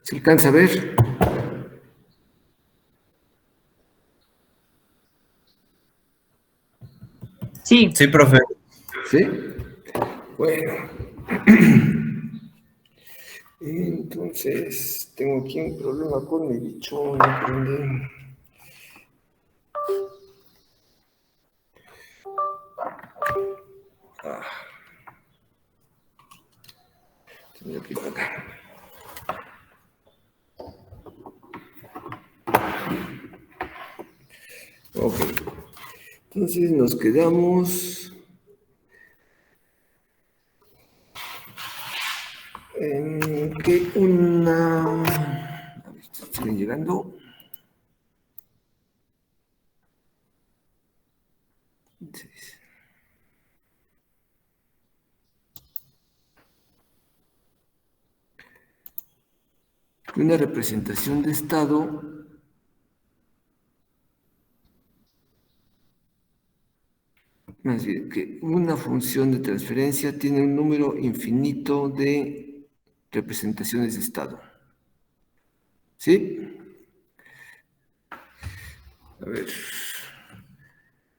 ¿Se alcanza a ver? Sí. Sí, profe. ¿Sí? Bueno. Entonces, tengo aquí un problema con mi bicho. ¿No prende? Tengo que ir para acá. Ok. Entonces nos quedamos en que una... A ver, siguen llegando. Una representación de estado más bien que una función de transferencia tiene un número infinito de representaciones de estado. ¿Sí? A ver.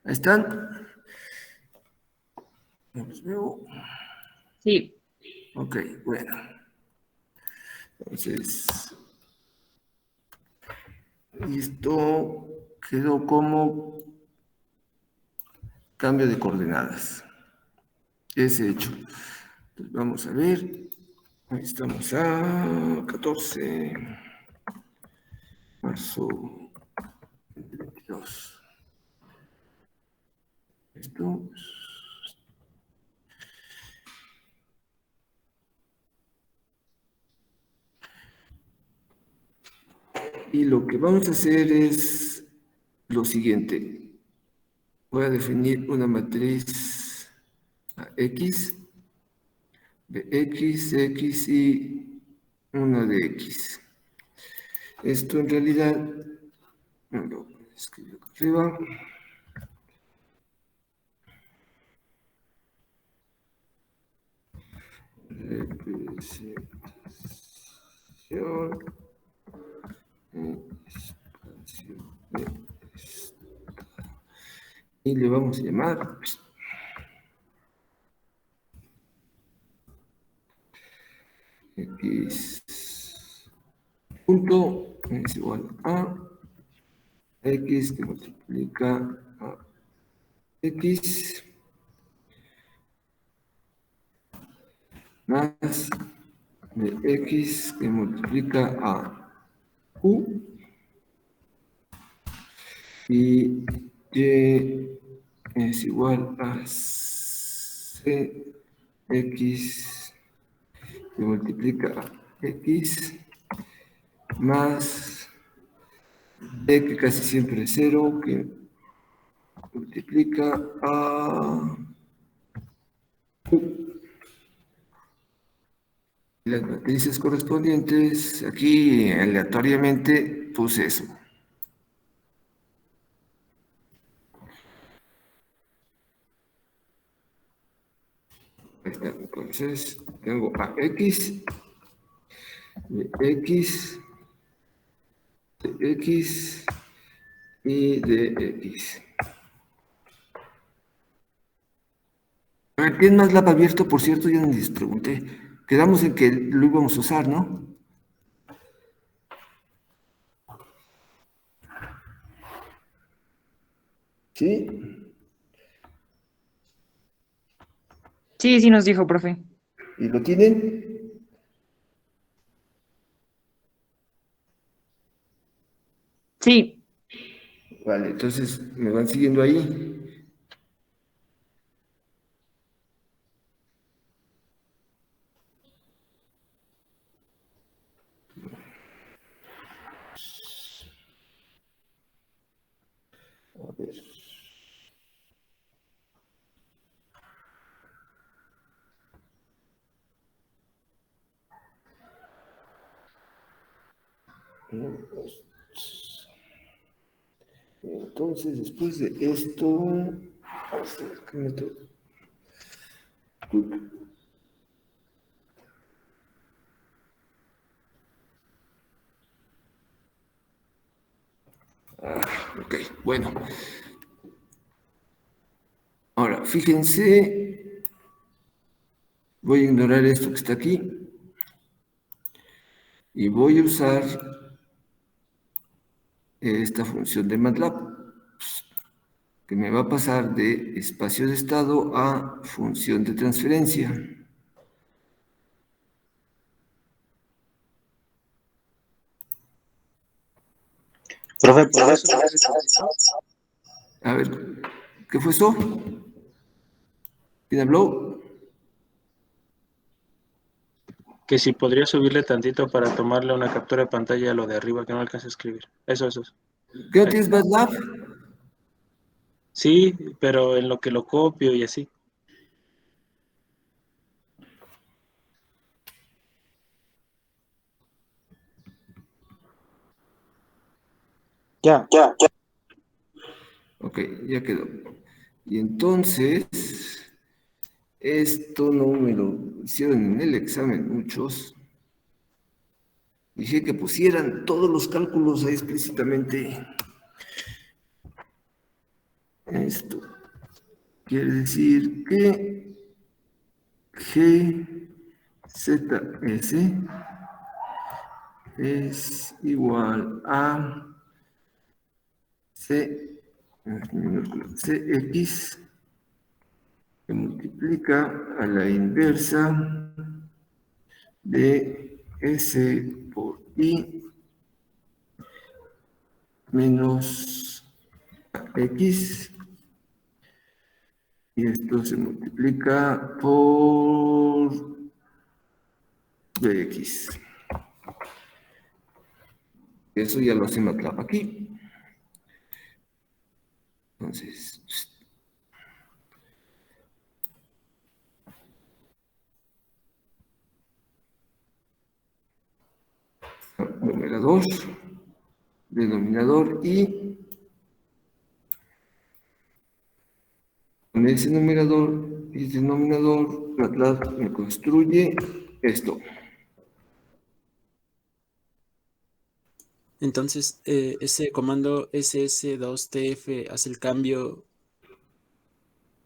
Ahí están. No los veo. Sí. Ok, bueno. Entonces, esto quedó como cambio de coordenadas. Ese hecho. Entonces, vamos a ver. Ahí estamos a 14 marzo 22. Esto. Y lo que vamos a hacer es lo siguiente. Voy a definir una matriz X, de X, X y una de X. Esto en realidad, lo escribo acá arriba. Representación expansión de y le vamos a llamar X punto es igual a X que multiplica a X más de X que multiplica a U y Y es igual a C X que multiplica a X más B que casi siempre es 0 que multiplica a U. Las matrices correspondientes, aquí aleatoriamente puse eso. Ahí está. Entonces, tengo a X, de X, de X y de X. A ver, ¿quién más la ha abierto? Por cierto, ya no les pregunté. Quedamos en que lo íbamos a usar, ¿no? ¿Sí? Sí, sí nos dijo, profe. ¿Y lo tienen? Sí. Vale, entonces me van siguiendo ahí. A ver. Entonces, después de esto, ¿qué me toca? Ok, bueno. Ahora, fíjense, voy a ignorar esto que está aquí y voy a usar esta función de MATLAB, que me va a pasar de espacio de estado a función de transferencia. Profe, ¿podría subirle tantito? A ver, ¿qué fue eso? ¿Quién habló? Que si podría subirle tantito para tomarle una captura de pantalla a lo de arriba que no alcanza a escribir. Eso. ¿Qué no Ahí. tienes MATLAB? Sí, pero en lo que lo copio y así. Ya. Ok, ya quedó. Y entonces, esto no me lo hicieron en el examen muchos. Dije que pusieran todos los cálculos ahí explícitamente. Esto quiere decir que GZS es igual a CX que multiplica a la inversa de S por I menos X, y esto se multiplica por Bx. Eso ya lo hace MATLAB aquí. Entonces, numerador, denominador, y con ese numerador y denominador, MATLAB me construye esto. Entonces, ese comando ss2tf hace el cambio.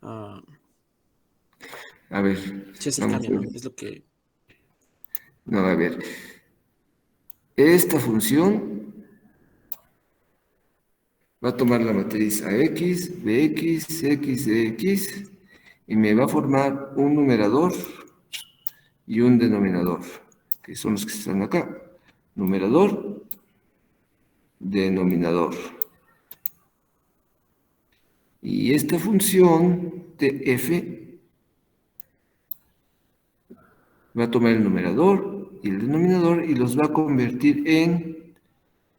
A ver, Sí, hace el vamos a cambio, ¿no? ver. Es lo que. No, a ver. Esta función va a tomar la matriz AX, BX, X de X, y me va a formar un numerador y un denominador, que son los que están acá. Numerador, denominador. Y esta función de f va a tomar el numerador y el denominador y los va a convertir en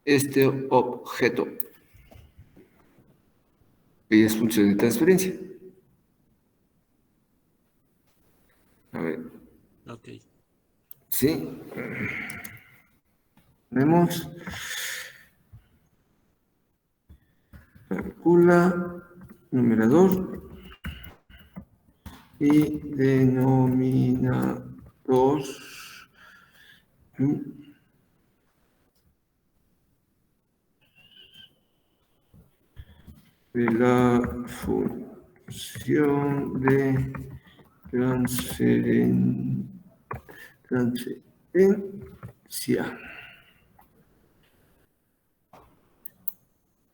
este objeto, que es función de transferencia. A ver, Ok. ¿sí? Vemos. Calcula numerador y denominador de la función de transferencia.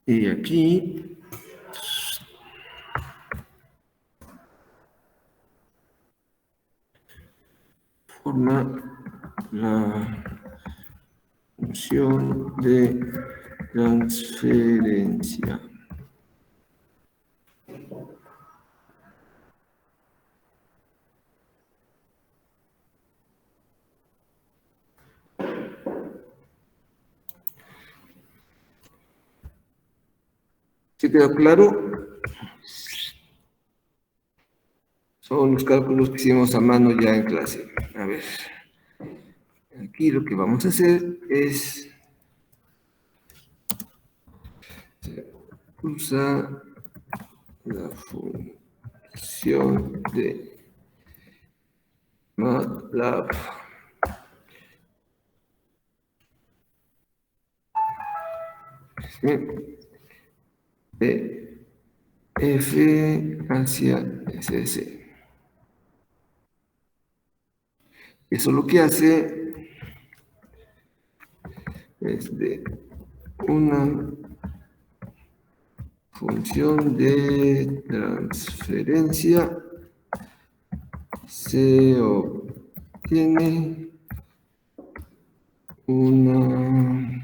Y aquí forma la función de transferencia. ¿Sí quedó claro? Son los cálculos que hicimos a mano ya en clase. A ver, aquí lo que vamos a hacer es usar la función de MATLAB. ¿Sí? de F hacia SS. Eso lo que hace es de una función de transferencia se obtiene una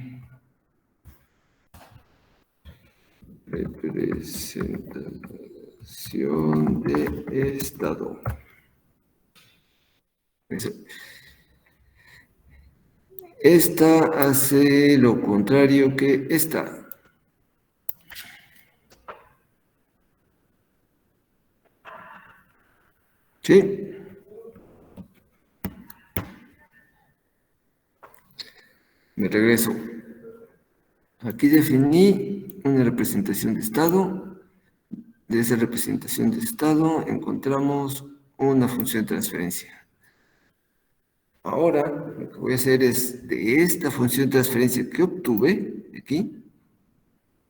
representación de estado. Esta hace lo contrario que esta. ¿Sí? Me regreso. Aquí definí una representación de estado. De esa representación de estado encontramos una función de transferencia. Ahora lo que voy a hacer es, de esta función de transferencia que obtuve, aquí,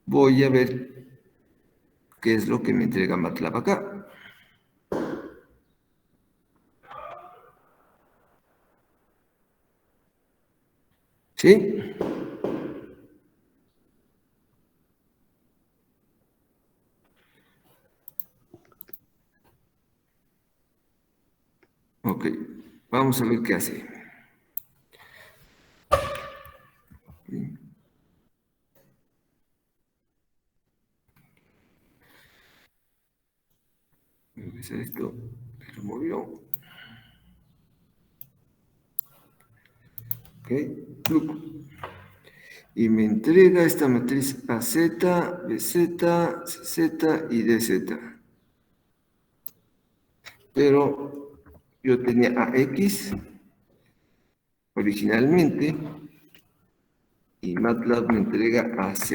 voy a ver qué es lo que me entrega MATLAB acá. ¿Sí? Ok, vamos a ver qué hace. Voy a revisar esto, me lo movió. Ok, look. Y me entrega esta matriz AZ, BZ, CZ y DZ. Pero yo tenía AX originalmente y MATLAB me entrega AZ.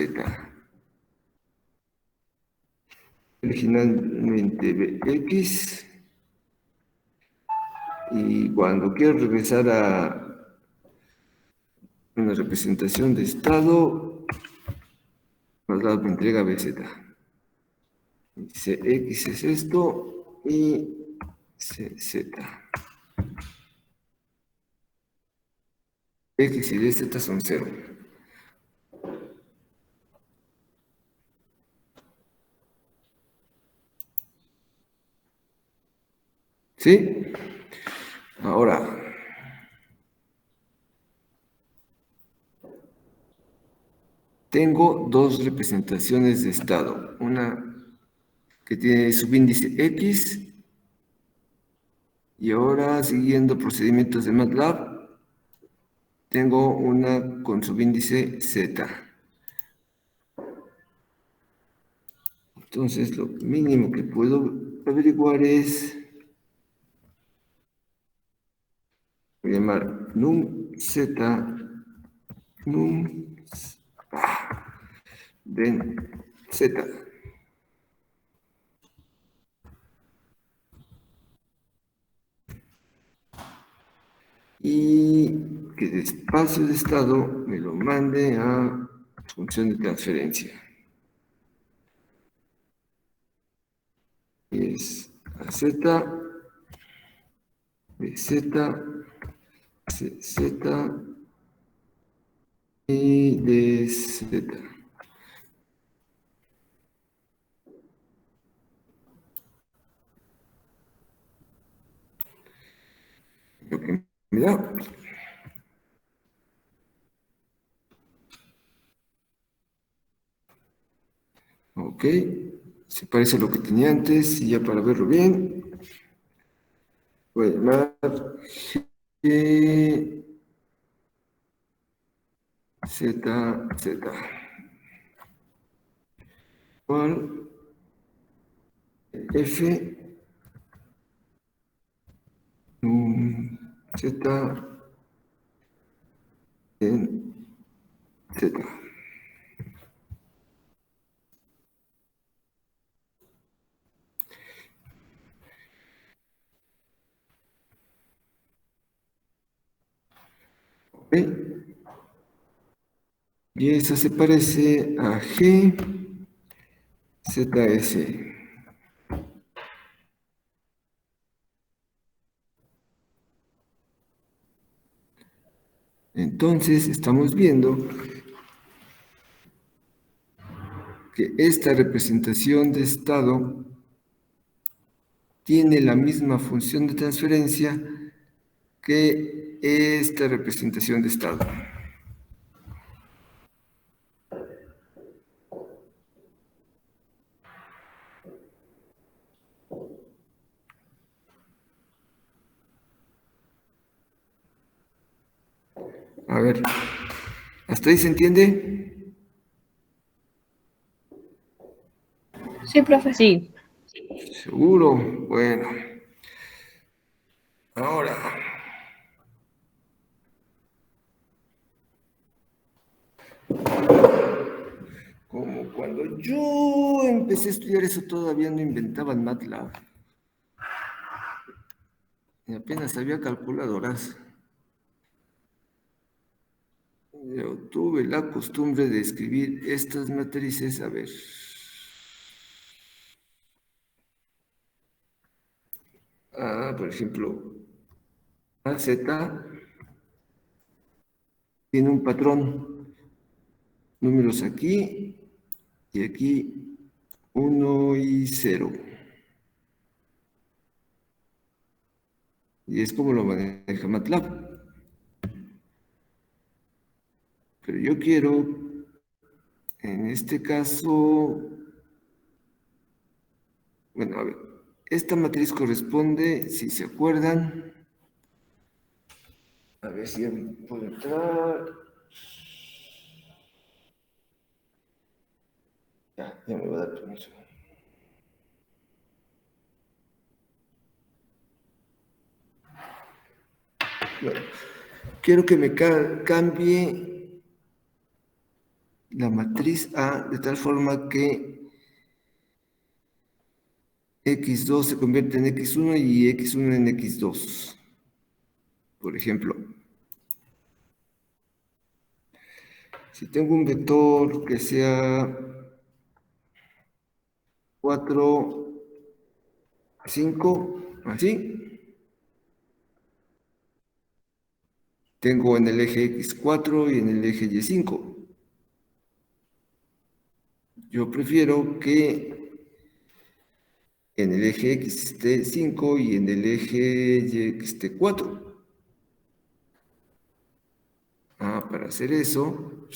Originalmente BX y cuando quiero regresar a una representación de estado, MATLAB me entrega BZ. CX es esto y CZ. X y DZ son 0. ¿Sí? Ahora, tengo dos representaciones de estado. Una que tiene subíndice X y ahora, siguiendo procedimientos de MATLAB, tengo una con subíndice Z. Entonces, lo mínimo que puedo averiguar es, voy a llamar num Z, num den Z. Y que de espacio de estado me lo mande a función de transferencia. Y es AZ, BZ, CZ y DZ. Lo que me da. Ok, se parece a lo que tenía antes y ya para verlo bien, voy a llamar G, Z, Z. Igual F, Z, en Z. Ok, y esa se parece a G, ZS. Entonces, estamos viendo que esta representación de estado tiene la misma función de transferencia que esta representación de estado. A ver, ¿hasta ahí se entiende? Sí, profe. Sí. Seguro. Bueno. Ahora. Como cuando yo empecé a estudiar eso todavía no inventaban MATLAB. Y apenas había calculadoras. Yo tuve la costumbre de escribir estas matrices, a ver. Por ejemplo, AZ tiene un patrón, números aquí y aquí 1 y 0. Y es como lo maneja MATLAB. Pero yo quiero, en este caso, bueno, a ver, esta matriz corresponde, si se acuerdan, a ver si ya puedo entrar. Ya me va a dar permiso. Bueno, quiero que me cambie la matriz A de tal forma que X2 se convierte en X1 y X1 en X2. Por ejemplo, si tengo un vector que sea 4, 5, así, tengo en el eje X4 y en el eje Y5. Yo prefiero que en el eje X esté 5 y en el eje Y esté 4. Para hacer eso,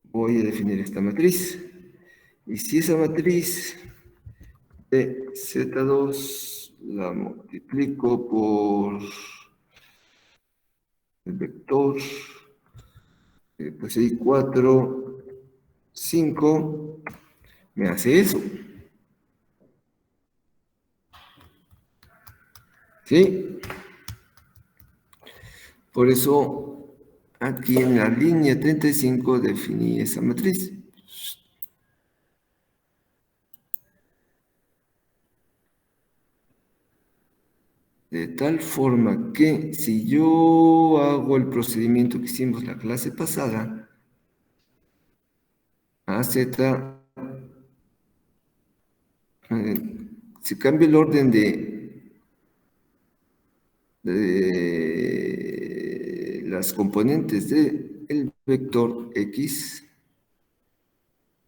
voy a definir esta matriz. Y si esa matriz de Z2 la multiplico por el vector, pues hay 4, 5, me hace eso. ¿Sí? Por eso, aquí en la línea 35 definí esa matriz. De tal forma que si yo hago el procedimiento que hicimos la clase pasada, AZ, se cambia el orden de las componentes del vector X,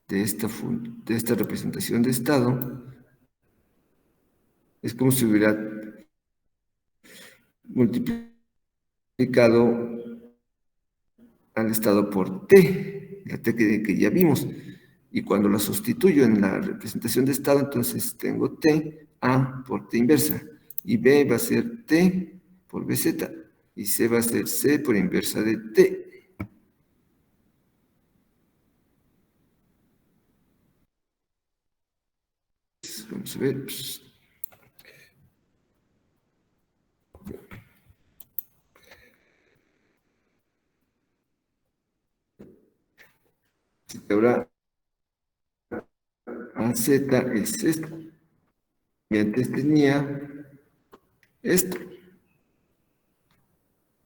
de esta representación de estado, es como si hubiera multiplicado al estado por T, la T que ya vimos. Y cuando la sustituyo en la representación de estado, entonces tengo T, A por T inversa. Y B va a ser T por BZ. Y C va a ser C por inversa de T. Vamos a ver. Ahora AZ es esto. Y antes tenía esto.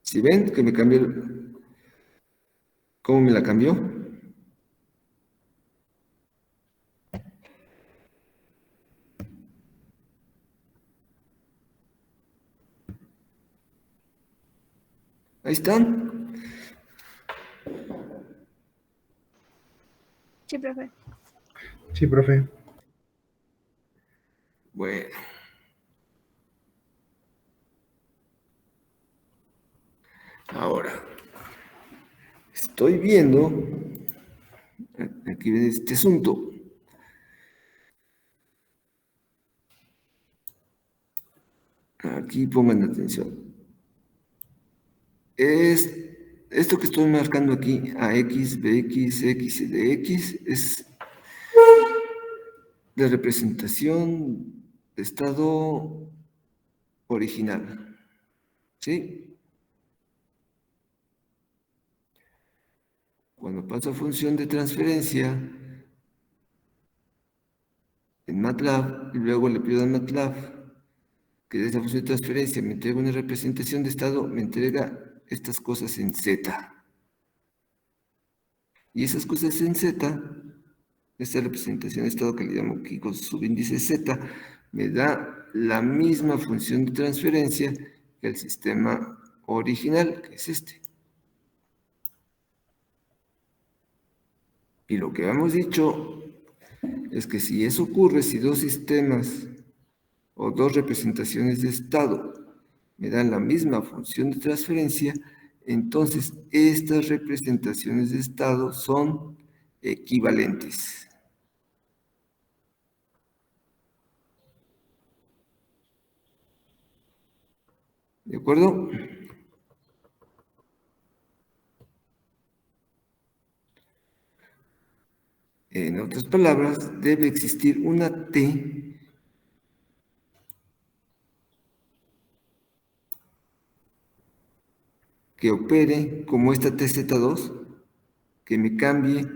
¿Sí ven que me cambió? ¿Cómo me la cambió? Ahí están. Sí, profe. Sí, profe. Bueno. Ahora, estoy viendo, aquí ven este asunto. Aquí pongan atención. Esto que estoy marcando aquí, AX, BX, X y DX, es la representación de estado original. ¿Sí? Cuando paso a función de transferencia en MATLAB y luego le pido a MATLAB que de esa función de transferencia me entrega una representación de estado, me entrega estas cosas en Z. Y esas cosas en Z, esta representación de estado que le llamo aquí con su subíndice Z, me da la misma función de transferencia que el sistema original, que es este. Y lo que habíamos dicho es que si eso ocurre, si dos sistemas o dos representaciones de estado me dan la misma función de transferencia, entonces estas representaciones de estado son equivalentes. ¿De acuerdo? En otras palabras, debe existir una T que opere como esta TZ2, que me cambie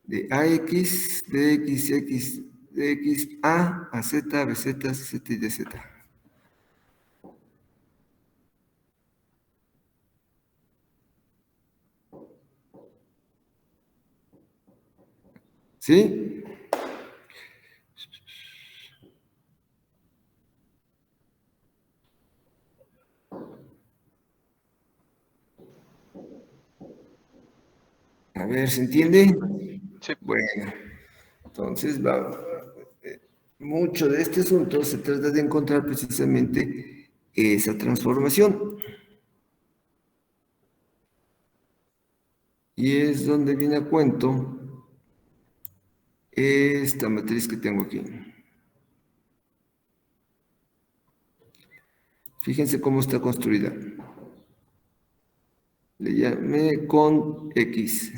de AX, DX, X, DX, a Z, BZ, Z y DZ. ¿Sí? A ver, ¿se entiende? Sí. Bueno, entonces mucho de este asunto se trata de encontrar precisamente esa transformación. Y es donde viene a cuento esta matriz que tengo aquí. Fíjense cómo está construida. Le llamé con X.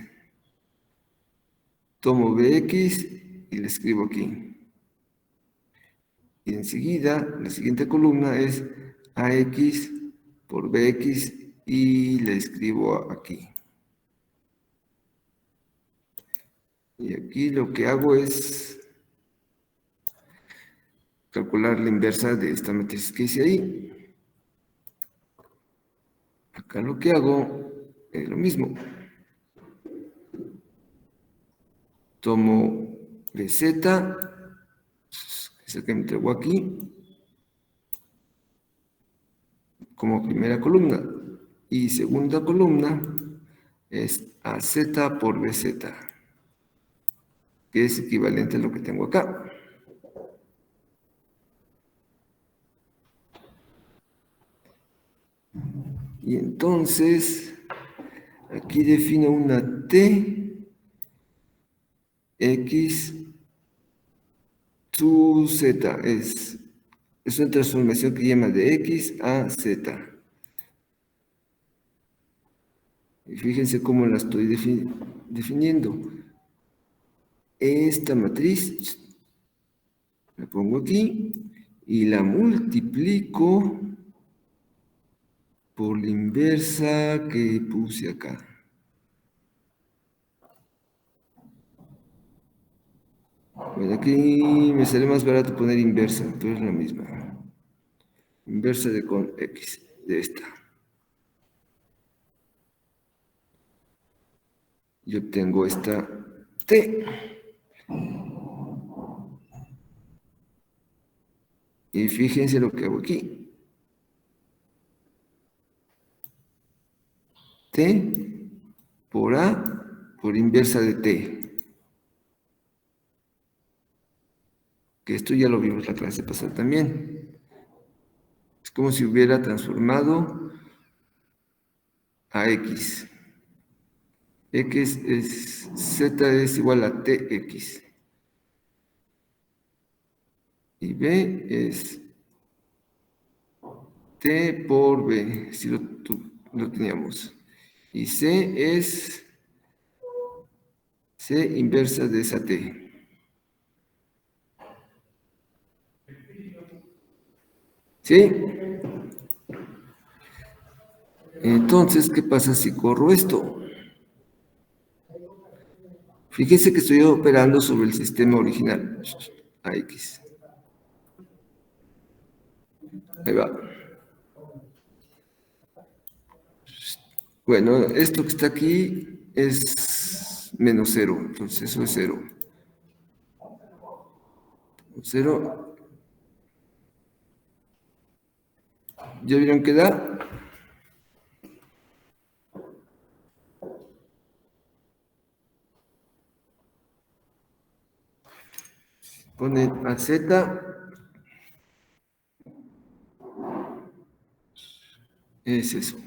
Tomo BX y le escribo aquí. Y enseguida, la siguiente columna es AX por BX y le escribo aquí. Y aquí lo que hago es calcular la inversa de esta matriz que hice ahí. Acá lo que hago es lo mismo. Tomo BZ, que es el que me entregó aquí, como primera columna. Y segunda columna es AZ por BZ, que es equivalente a lo que tengo acá. Y entonces, aquí defino una T, X, su Z. Es una transformación que llama de X a Z. Y fíjense cómo la estoy definiendo. Esta matriz la pongo aquí y la multiplico por la inversa que puse acá. Bueno, aquí me sale más barato poner inversa, pero es la misma. Inversa de con X, de esta. y obtengo esta T. Y fíjense lo que hago aquí. T por A por inversa de T. Que esto ya lo vimos la clase pasada también. Es como si hubiera transformado a X. X es, Z es igual a TX. Y B es T por B, si lo teníamos. Y C es C inversa de esa T. ¿Sí? Entonces, ¿qué pasa si corro esto? Fíjense que estoy operando sobre el sistema original. AX. Ahí va. Bueno, esto que está aquí es menos 0, entonces eso es 0. 0. ¿Ya vieron que da? Ponen a Z. Es eso.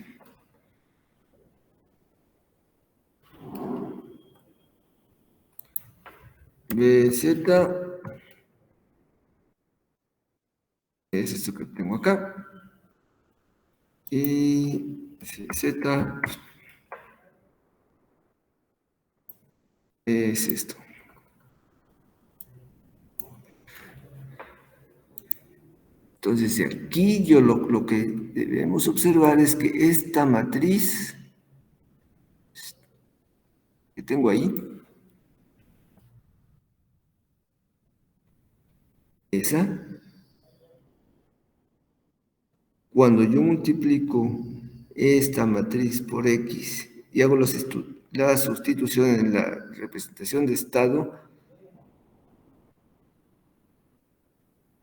BZ es esto que tengo acá. Y Z es esto. Entonces, aquí yo lo que debemos observar es que esta matriz que tengo ahí, esa, cuando yo multiplico esta matriz por X y hago la sustitución en la representación de estado,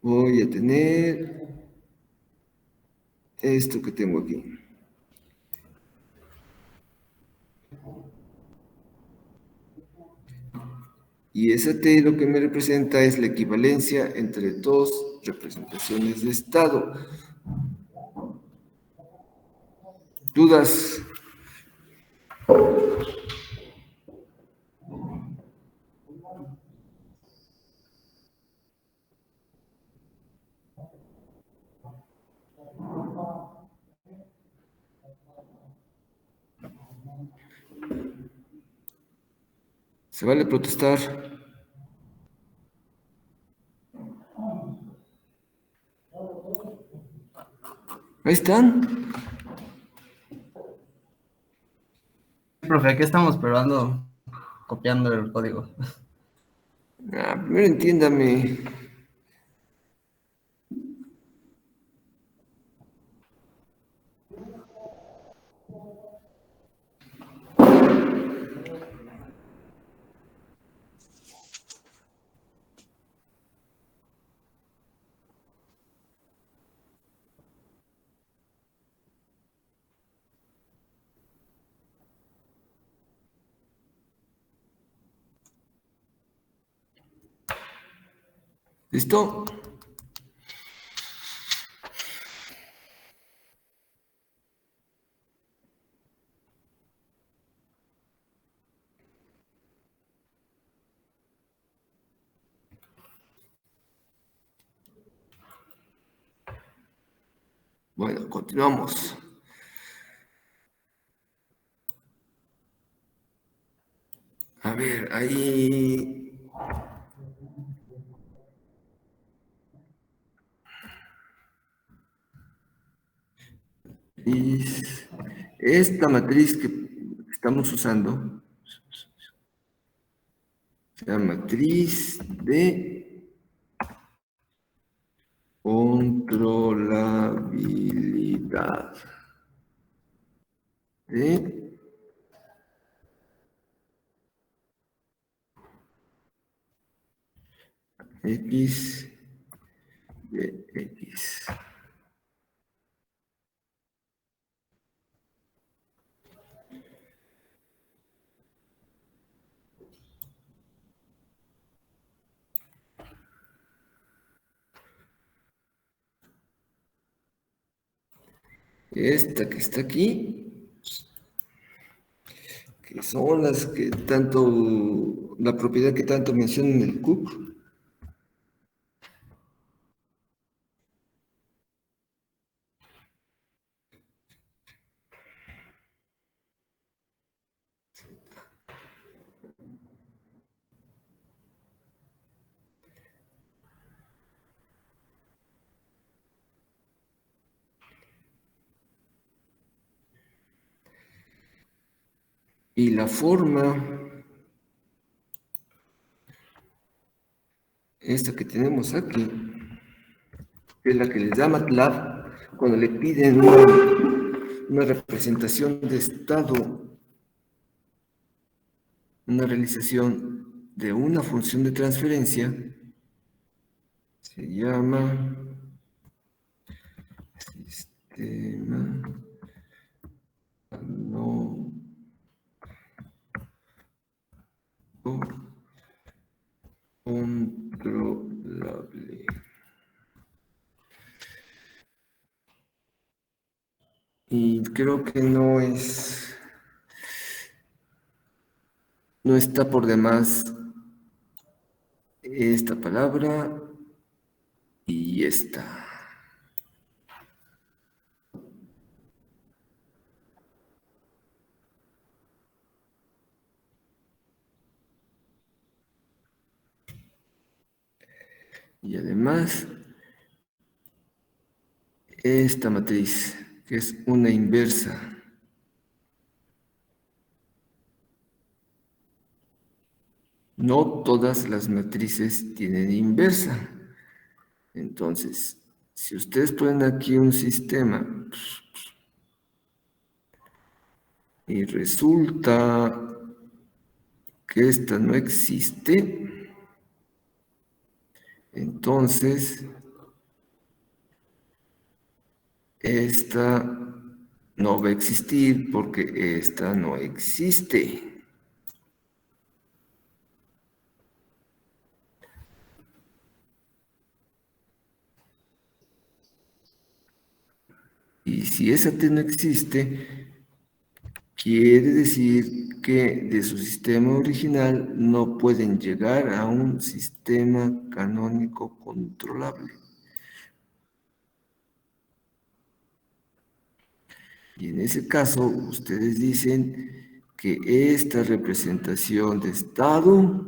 voy a tener esto que tengo aquí. Y esa T lo que me representa es la equivalencia entre dos representaciones de estado. ¿Dudas? Se vale protestar. Ahí están. Profe, aquí estamos probando, copiando el código. Primero entiéndame. ¿Listo? Bueno, continuamos. A ver, ahí... Esta matriz que estamos usando se llama matriz de controlabilidad. X de X. Esta que está aquí, que son las que tanto, la propiedad que tanto menciona en el Cook. Y la forma, esta que tenemos aquí, es la que les da MATLAB cuando le piden una representación de estado, una realización de una función de transferencia, se llama sistema no controlable. Y creo que no está por demás esta palabra y esta. Y además, esta matriz, que es una inversa. No todas las matrices tienen inversa. Entonces, si ustedes ponen aquí un sistema y resulta que esta no existe, entonces esta no va a existir porque esta no existe. Y si esa T no existe, quiere decir que de su sistema original no pueden llegar a un sistema canónico controlable. Y en ese caso, ustedes dicen que esta representación de estado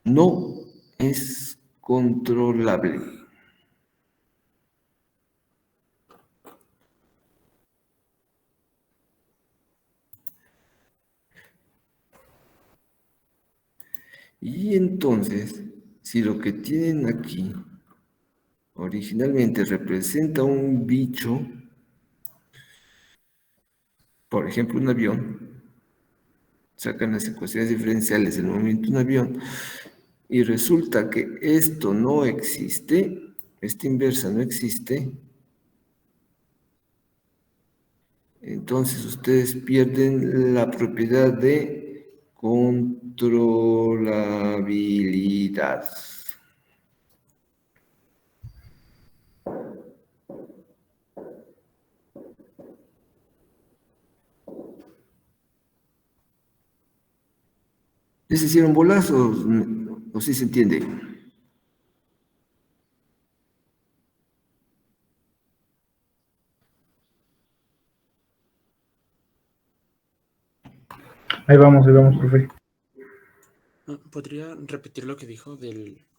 no es controlable. Y entonces, si lo que tienen aquí originalmente representa un bicho, por ejemplo un avión, sacan las ecuaciones diferenciales del movimiento de un avión, y resulta que esto no existe, esta inversa no existe, entonces ustedes pierden la propiedad de controlabilidad. ¿Les hicieron bolas o sí se entiende? Ahí vamos, profe. ¿Podría repetir lo que dijo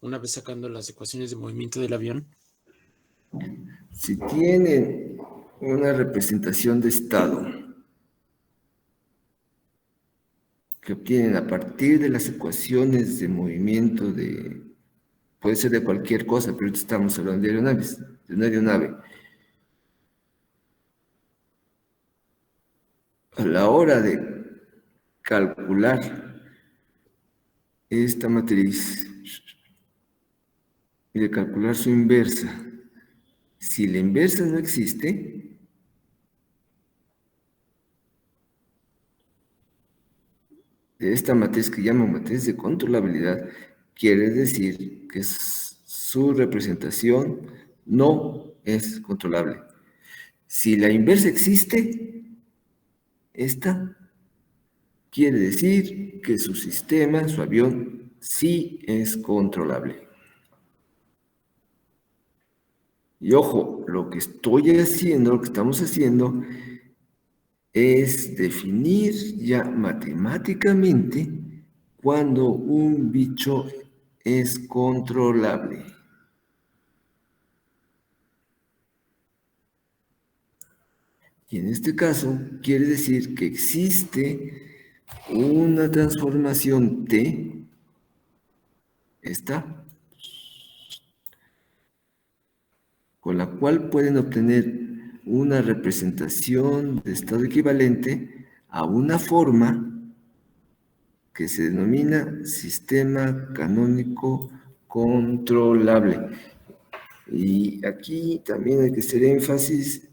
una vez sacando las ecuaciones de movimiento del avión? Si tienen una representación de estado que obtienen a partir de las ecuaciones de movimiento puede ser de cualquier cosa, pero ahorita estamos hablando de aeronaves, de una aeronave. A la hora de calcular esta matriz, y de calcular su inversa. Si la inversa no existe, de esta matriz que llamo matriz de controlabilidad, quiere decir que su representación no es controlable. Si la inversa existe, esta quiere decir que su sistema, su avión, sí es controlable. Y ojo, lo que estoy haciendo, lo que estamos haciendo, es definir ya matemáticamente cuando un bicho es controlable. Y en este caso quiere decir que existe una transformación T, esta, con la cual pueden obtener una representación de estado equivalente a una forma que se denomina sistema canónico controlable. Y aquí también hay que hacer énfasis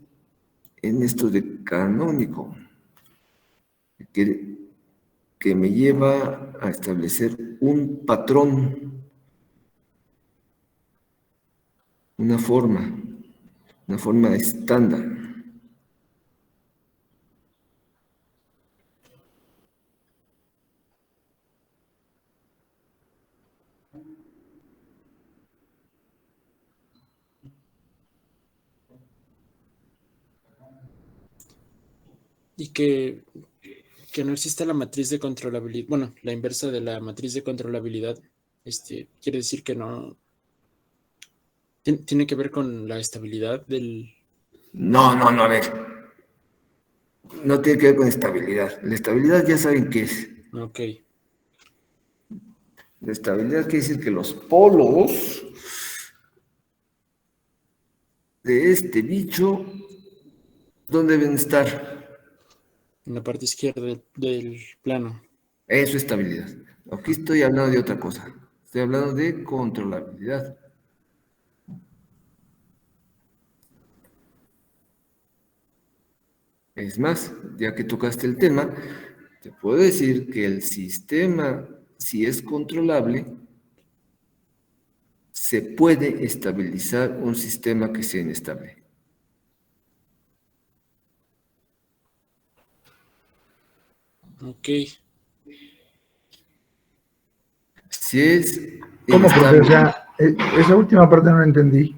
en esto de canónico, que me lleva a establecer un patrón, una forma estándar. Y que no exista la matriz de controlabilidad, bueno, la inversa de la matriz de controlabilidad, quiere decir que no tiene que ver con la estabilidad del... No, a ver. No tiene que ver con estabilidad. La estabilidad ya saben qué es. Ok. La estabilidad quiere decir que los polos de este bicho, ¿dónde deben estar? En la parte izquierda del plano. Eso es estabilidad. Aquí estoy hablando de otra cosa. Estoy hablando de controlabilidad. Es más, ya que tocaste el tema, te puedo decir que el sistema, si es controlable, se puede estabilizar un sistema que sea inestable. Ok. Si es ¿Cómo, profe? O inestable, sea, esa última parte no la entendí.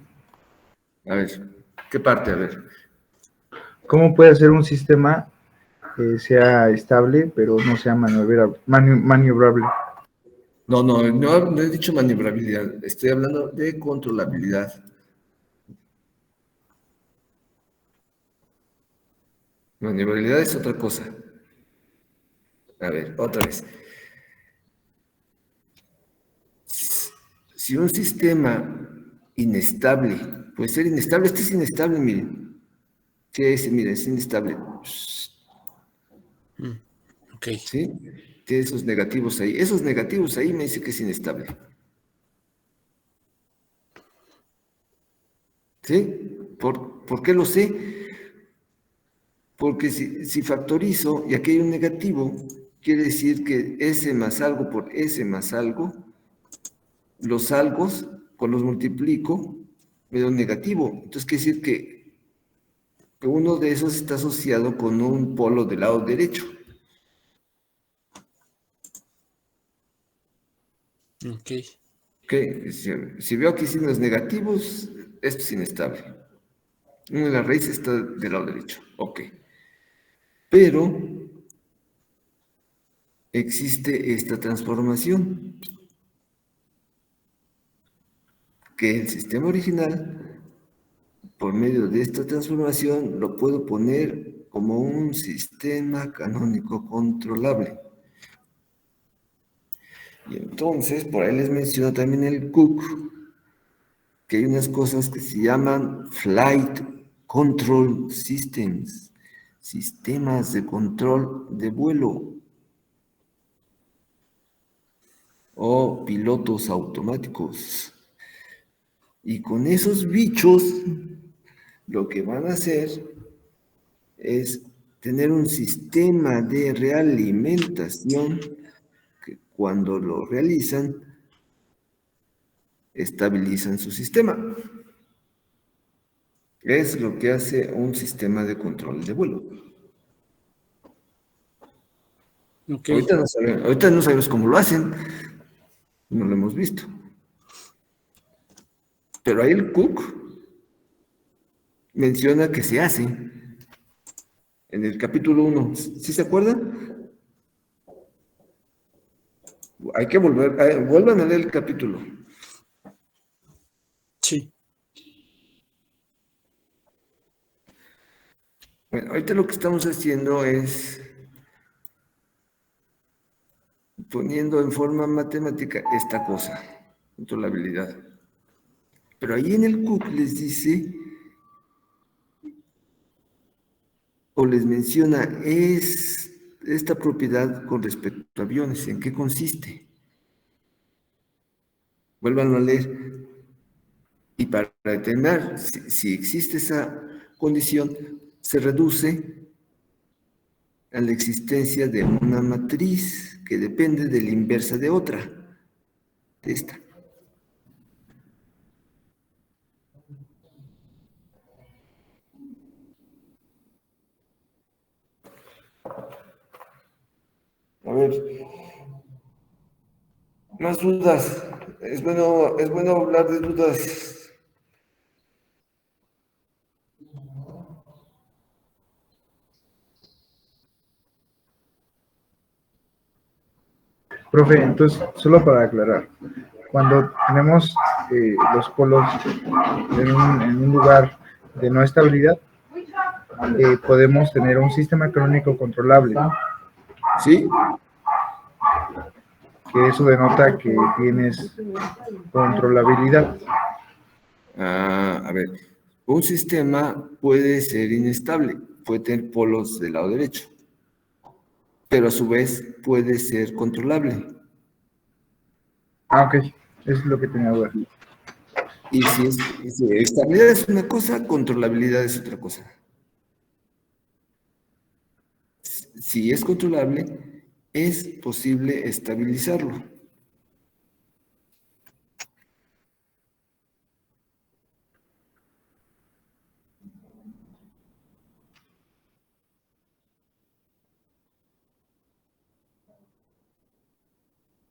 a ver, ¿qué parte? A ver. ¿Cómo puede ser un sistema que sea estable, pero no sea maniobrable? No he dicho maniobrabilidad, estoy hablando de controlabilidad. Maniobrabilidad es otra cosa. A ver, otra vez. Si un sistema inestable, puede ser inestable, este es inestable, miren. Miren, es inestable. Ok. ¿Sí? Tiene esos negativos ahí. Esos negativos ahí me dice que es inestable. ¿Sí? ¿Por qué lo sé? Porque si factorizo y aquí hay un negativo, quiere decir que S más algo por S más algo, los algos, cuando los multiplico, me da un negativo. Entonces quiere decir que uno de esos está asociado con un polo del lado derecho. Ok. Si veo aquí signos negativos, esto es inestable. Una de las raíces está del lado derecho. Ok. Pero existe esta transformación, que el sistema original, por medio de esta transformación, lo puedo poner como un sistema canónico controlable. Y entonces, por ahí les menciono también el Cook, que hay unas cosas que se llaman Flight Control Systems, sistemas de control de vuelo, o pilotos automáticos. Y con esos bichos, lo que van a hacer es tener un sistema de realimentación que cuando lo realizan, estabilizan su sistema. Es lo que hace un sistema de control de vuelo. Ok. Ahorita no sabemos cómo lo hacen, no lo hemos visto. Pero ahí el Cook menciona que se hace en el capítulo 1. ¿Sí se acuerdan? Hay que vuelvan a leer el capítulo. Sí. Bueno, ahorita lo que estamos haciendo es poniendo en forma matemática esta cosa, controlabilidad. Pero ahí en el Cook les dice o les menciona esta propiedad con respecto a aviones. ¿En qué consiste? Vuélvanlo a leer. Y para determinar si existe esa condición, se reduce a la existencia de una matriz que depende de la inversa de otra, de esta. A ver, más dudas. Es bueno hablar de dudas. Profe, entonces, solo para aclarar, cuando tenemos los polos en un lugar de no estabilidad, podemos tener un sistema crónico controlable, ¿Sí? que eso denota que tienes controlabilidad. A ver, un sistema puede ser inestable, puede tener polos del lado derecho, pero a su vez puede ser controlable. Ah, ok, eso es lo que tenía duda. Y si estabilidad es una cosa, controlabilidad es otra cosa. Si es controlable, es posible estabilizarlo.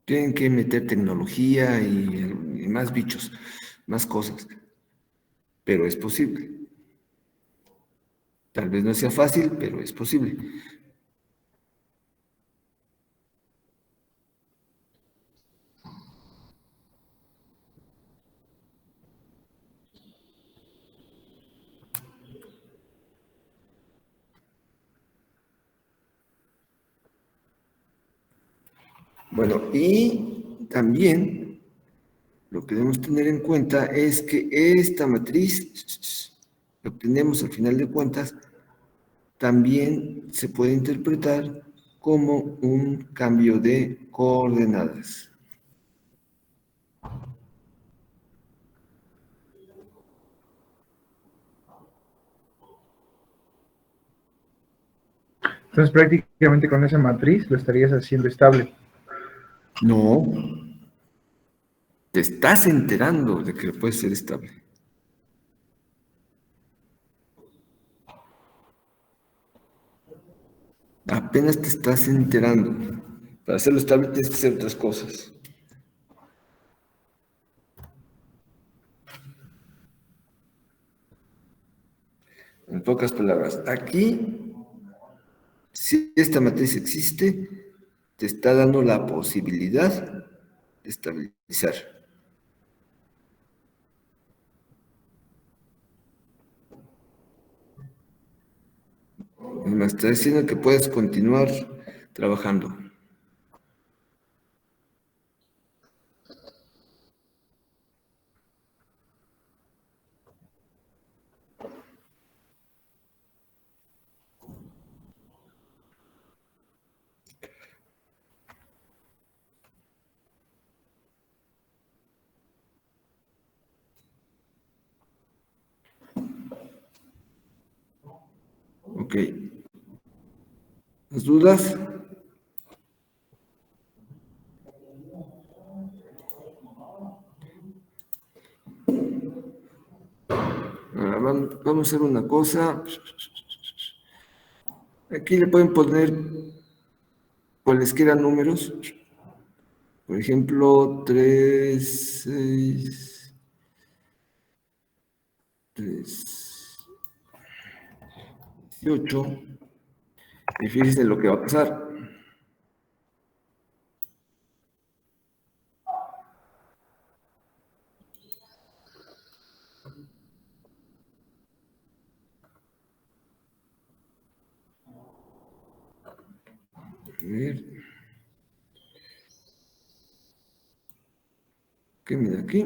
Tienen que meter tecnología y más bichos, más cosas, pero es posible. Tal vez no sea fácil, pero es posible. Bueno, y también lo que debemos tener en cuenta es que esta matriz que obtenemos al final de cuentas también se puede interpretar como un cambio de coordenadas. Entonces, prácticamente con esa matriz lo estarías haciendo estable. No, te estás enterando de que puede ser estable. Apenas te estás enterando. Para hacerlo estable tienes que hacer otras cosas. En pocas palabras, aquí, si esta matriz existe, te está dando la posibilidad de estabilizar. Me está diciendo que puedes continuar trabajando. Ok. ¿Las dudas? Ahora, vamos a hacer una cosa. Aquí le pueden poner cualesquiera números. Por ejemplo, 3, 6, 3, 18. Y fíjense lo que va a pasar. A ver. ¿Qué mira aquí?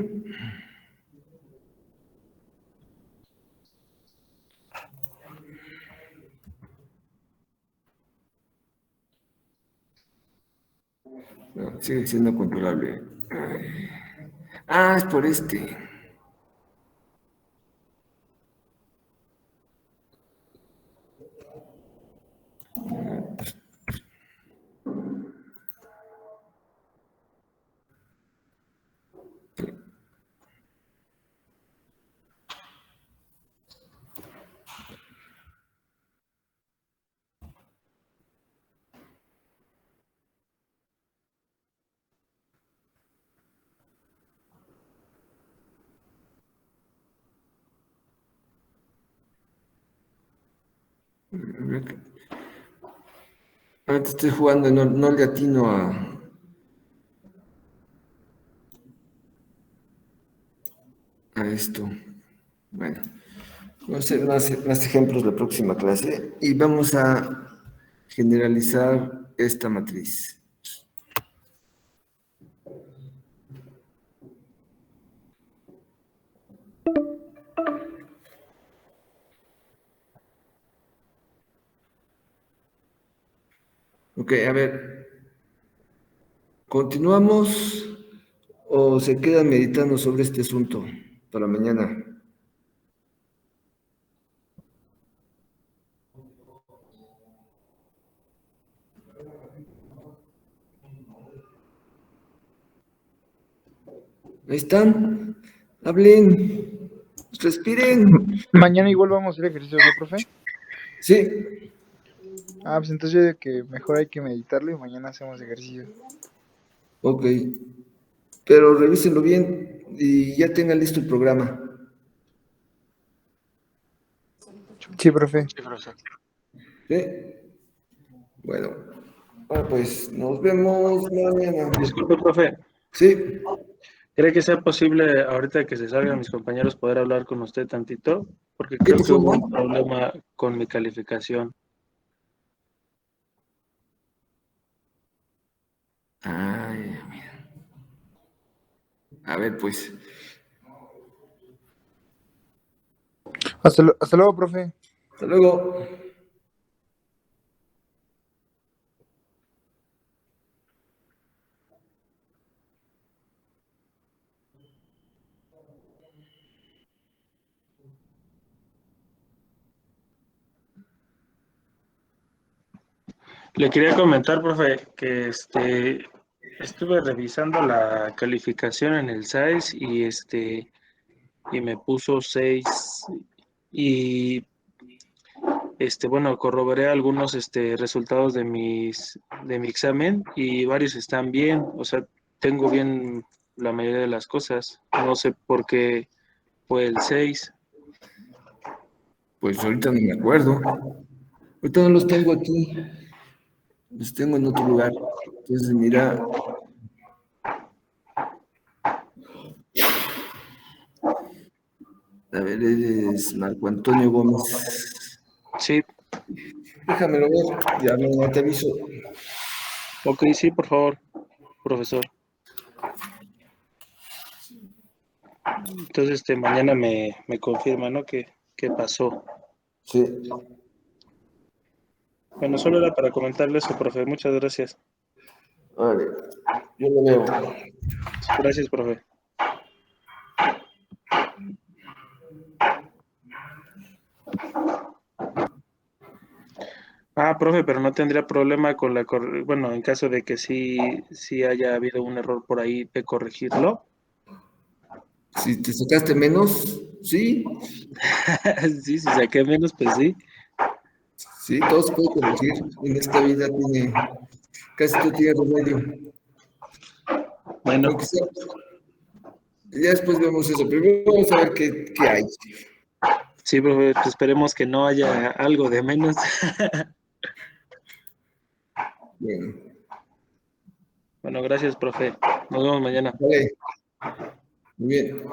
No, sigue siendo controlable. Ah, es por este. Ahorita estoy jugando, no le atino a esto. Bueno, vamos a hacer más ejemplos la próxima clase y vamos a generalizar esta matriz. Ok, a ver, ¿continuamos o se quedan meditando sobre este asunto para mañana? Ahí están, hablen, respiren. Mañana igual vamos a hacer ejercicios, ¿no, profe? Sí, Pues entonces yo digo que mejor hay que meditarlo y mañana hacemos ejercicio. ok, pero revísenlo bien y ya tengan listo el programa. Sí, profe. Sí, profesor. ¿Sí? Bueno, pues nos vemos mañana. Disculpe, profe. Sí, ¿Cree que sea posible ahorita que se salgan mis compañeros poder hablar con usted tantito? Porque ¿qué creo que pasó, hubo un no? problema con mi calificación. Ay, mira. A ver, pues. Hasta luego, profe. Hasta luego. Le quería comentar, profe, que estuve revisando la calificación en el SAES y me puso 6 y bueno, corroboré algunos resultados de mi examen y varios están bien, o sea, tengo bien la mayoría de las cosas. No sé por qué fue el 6. Pues ahorita no me acuerdo. Ahorita no los tengo aquí. Los tengo en otro lugar. Entonces, mira. A ver, eres Marco Antonio Gómez. Sí, Déjamelo ver. Ya mañana te aviso. ok, sí, por favor, profesor. Entonces, mañana me confirma, ¿no? ¿Qué pasó? Sí. Bueno, solo era para comentarle eso, profe. Muchas gracias. Vale. Yo lo veo. Gracias, profe. Ah, profe, pero no tendría problema con bueno, en caso de que sí haya habido un error por ahí de corregirlo. Si te sacaste menos, sí, Sí, si saqué menos, pues sí. sí, todo se puede corregir. En esta vida casi todo tiene remedio. Bueno, Aunque sea, ya después vemos eso. Primero vamos a ver qué hay. sí, profe, pues esperemos que no haya algo de menos. Bueno, Bueno, gracias, profe. Nos vemos mañana. vale, muy bien.